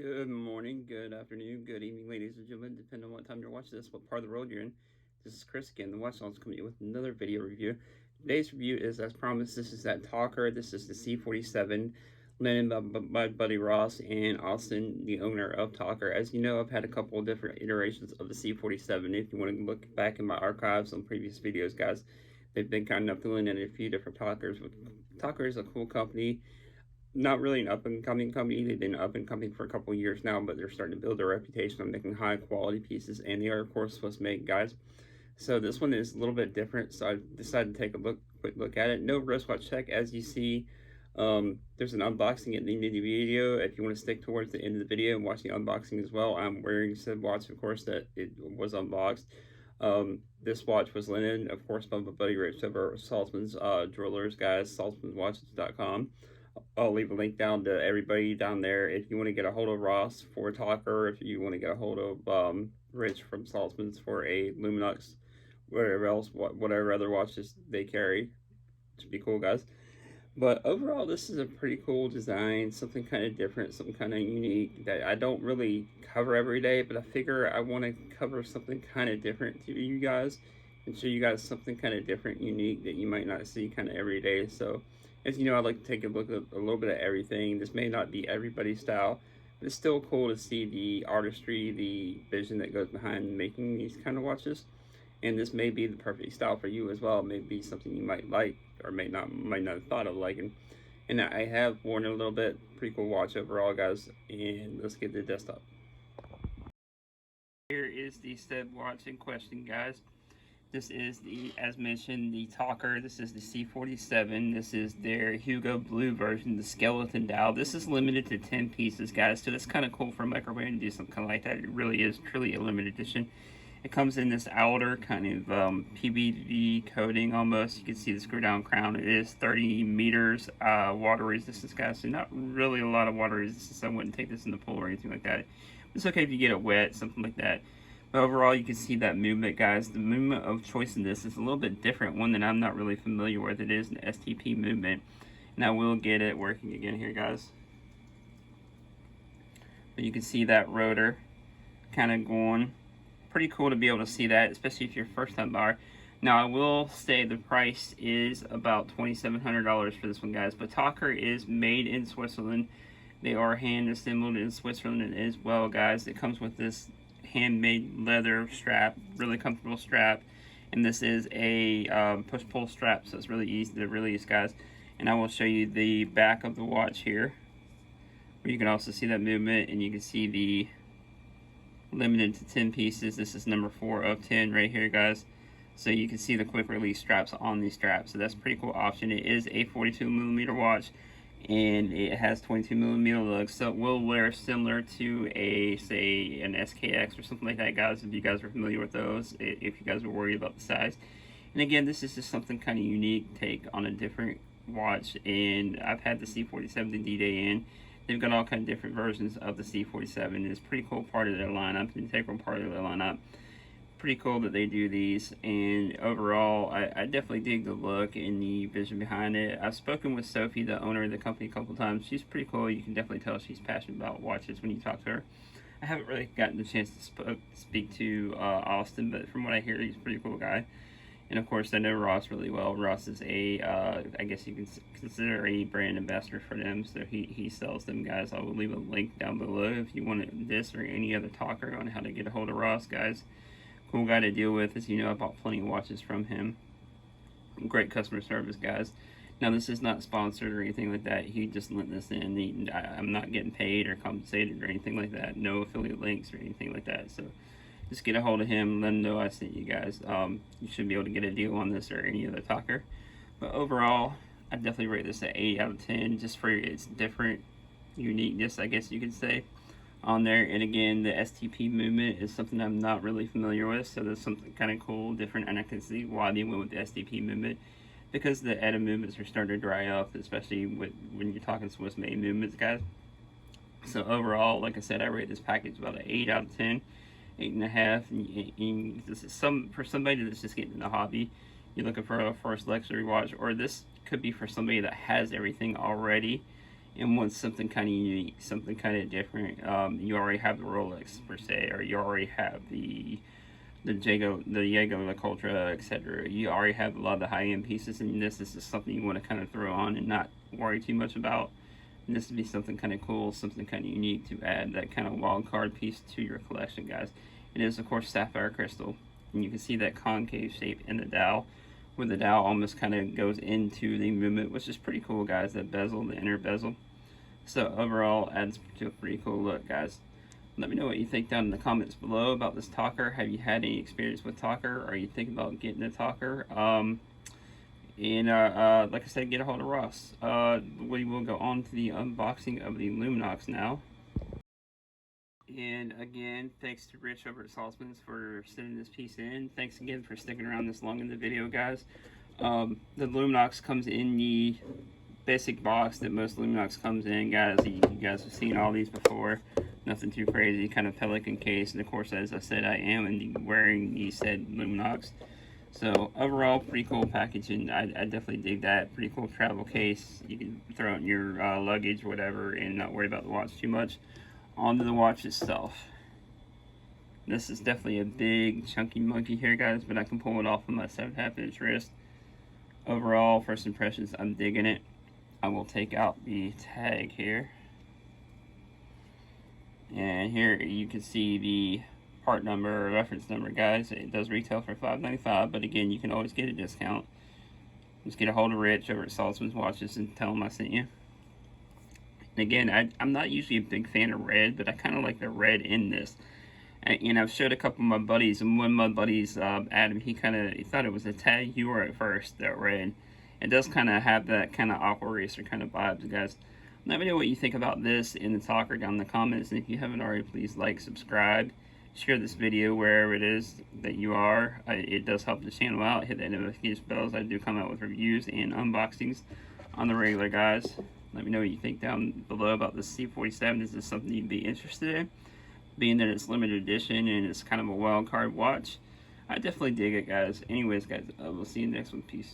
Good morning, good afternoon, good evening, ladies and gentlemen, depending on what time you're watching this, what part of the world you're in. This is Chris again, the Watchdog's coming in with another video review. Today's review is, as promised, this is that Tockr. This is the C47, linen by my buddy Ross and Austin, the owner of Tockr. As you know, I've had a couple of different iterations of the C47. If you want to look back in my archives on previous videos, guys, they've been kind enough to lend in a few different Tockrs. Tockr is a cool company. Not really an up-and-coming company. They've been up-and-coming for a couple years now, but they're starting to build their reputation on making high-quality pieces, and they are, of course, supposed to make, guys. So this one is a little bit different, so I decided to take a quick look at it. No wristwatch check, as you see. There's an unboxing at the end of the video. If you want to stick towards the end of the video and watch the unboxing as well, I'm wearing said watch, of course, that it was unboxed. This watch was linen, of course, by my buddy Rich over Saltzman's Jewelers, guys, saltzmanswatches.com. I'll leave a link down to everybody down there if you want to get a hold of Ross for Tockr, if you want to get a hold of Rich from Saltzman's for a Luminox, whatever other watches they carry. Should be cool, guys. But overall, this is a pretty cool design, something kind of different, something kind of unique that I don't really cover every day, but I figure I want to cover something kind of different to you guys and show you guys something kind of different, unique that you might not see kind of every day. So, as you know, I like to take a look at a little bit of everything. This may not be everybody's style, but it's still cool to see the artistry, the vision that goes behind making these kind of watches. And this may be the perfect style for you as well. It may be something you might like or might not have thought of liking. And I have worn it a little bit. Pretty cool watch overall, guys. And let's get the desktop. Here is the stud watch in question, guys. This is the, as mentioned, the Tockr. This is the C47. This is their Hugo Blue version, the skeleton dial. This is limited to 10 pieces, guys. So that's kind of cool for a microbrand to do something kind of like that. It really is truly a limited edition. It comes in this outer kind of PVD coating almost. You can see the screw down crown. It is 30 meters water resistance, guys. So not really a lot of water resistance. I wouldn't take this in the pool or anything like that. It's okay if you get it wet, something like that. But overall, you can see that movement, guys. The movement of choice in this is a little bit different, one that I'm not really familiar with. It is an STP movement, and I will get it working again here, guys. But you can see that rotor kind of going. Pretty cool to be able to see that, especially if you're a first-time buyer. Now, I will say the price is about $2,700 for this one, guys. But Tockr is made in Switzerland. They are hand-assembled in Switzerland as well, guys. It comes with this handmade leather strap, really comfortable strap, and this is a push-pull strap, so it's really easy to release, guys. And I will show you the back of the watch here, where you can also see that movement, and you can see the limited to 10 pieces. This is number 4 of 10 right here, guys. So you can see the quick release straps on these straps, so that's a pretty cool option. It is a 42mm watch, and it has 22mm lugs, so it will wear similar to a, say, an SKX or something like that, guys, if you guys are familiar with those, if you guys are worried about the size. And again, this is just something kind of unique take on a different watch, and I've had the C47 the D-Day in. They've got all kind of different versions of the C47. It's a pretty cool part of their lineup, an integral part of their lineup. Pretty cool that they do these, and overall I definitely dig the look and the vision behind it. I've spoken with Sophie, the owner of the company, a couple times. She's pretty cool. You can definitely tell she's passionate about watches when you talk to her. I haven't really gotten the chance to speak to Austin, but from what I hear, he's a pretty cool guy. And of course, I know Ross really well. Ross is a, I guess you can consider a brand ambassador for them. So he sells them, guys. I will leave a link down below if you want this or any other Tockr on how to get a hold of Ross, guys. Cool guy to deal with. As you know, I bought plenty of watches from him. Great customer service, guys. Now, this is not sponsored or anything like that. He just lent this in. I'm not getting paid or compensated or anything like that. No affiliate links or anything like that. So just get a hold of him. Let him know I sent you guys. You should be able to get a deal on this or any other Tockr. But overall, I definitely rate this at 8 out of 10 just for its different uniqueness, I guess you could say, on there. And again, the STP movement is something I'm not really familiar with, so there's something kind of cool, different, and I can see why they went with the STP movement, because the ETA movements are starting to dry up, especially when you're talking Swiss made movements, guys. So overall, like I said, I rate this package about an 8 out of 10, 8.5. And this is for somebody that's just getting in the hobby. You're looking for a first luxury watch, or this could be for somebody that has everything already and want something kind of unique, something kind of different, you already have the Rolex per se, or you already have the Jaeger LeCoultre, etc. You already have a lot of the high-end pieces, and this is just something you want to kind of throw on and not worry too much about. And this would be something kind of cool, something kind of unique to add that kind of wild card piece to your collection, guys. It is, of course, sapphire crystal, and you can see that concave shape in the dial, where the dial almost kind of goes into the movement, which is pretty cool, guys. That bezel, the inner bezel. So overall, adds to a pretty cool look, guys. Let me know what you think down in the comments below about this Tockr. Have you had any experience with Tockr? Are you thinking about getting a Tockr? Like I said, get a hold of Ross. We will go on to the unboxing of the Luminox now. And again, thanks to Rich over at Saltzman's for sending this piece in. Thanks again for sticking around this long in the video, guys. The Luminox comes in the basic box that most Luminox comes in, guys. You guys have seen all these before. Nothing too crazy, kind of pelican case. And of course, as I said, I am wearing the said Luminox. So overall, pretty cool packaging. I definitely dig that. Pretty cool travel case. You can throw it in your luggage or whatever and not worry about the watch too much. Onto the watch itself. This is definitely a big chunky monkey here, guys, but I can pull it off on my 7.5 inch wrist. Overall, first impressions, I'm digging it. I will take out the tag here. And here you can see the part number or reference number, guys. It does retail for $5.95, but again, you can always get a discount. Just get a hold of Rich over at Saltzman's Watches and tell him I sent you. And again, I'm not usually a big fan of red, but I kind of like the red in this. And I've showed a couple of my buddies, and one of my buddies, Adam, he thought it was a tag heuer at first, that red. It does kind of have that kind of aqua racer kind of vibes, guys. Let me know what you think about this in the Tockr down in the comments, and if you haven't already, please like, subscribe, share this video wherever it is that you are. It does help the channel out. Hit that notification bell as I do come out with reviews and unboxings on the regular, guys. Let me know what you think down below about the C47. Is this something you'd be interested in? Being that it's limited edition and it's kind of a wild card watch, I definitely dig it, guys. Anyways, guys, we'll see you next one. Peace.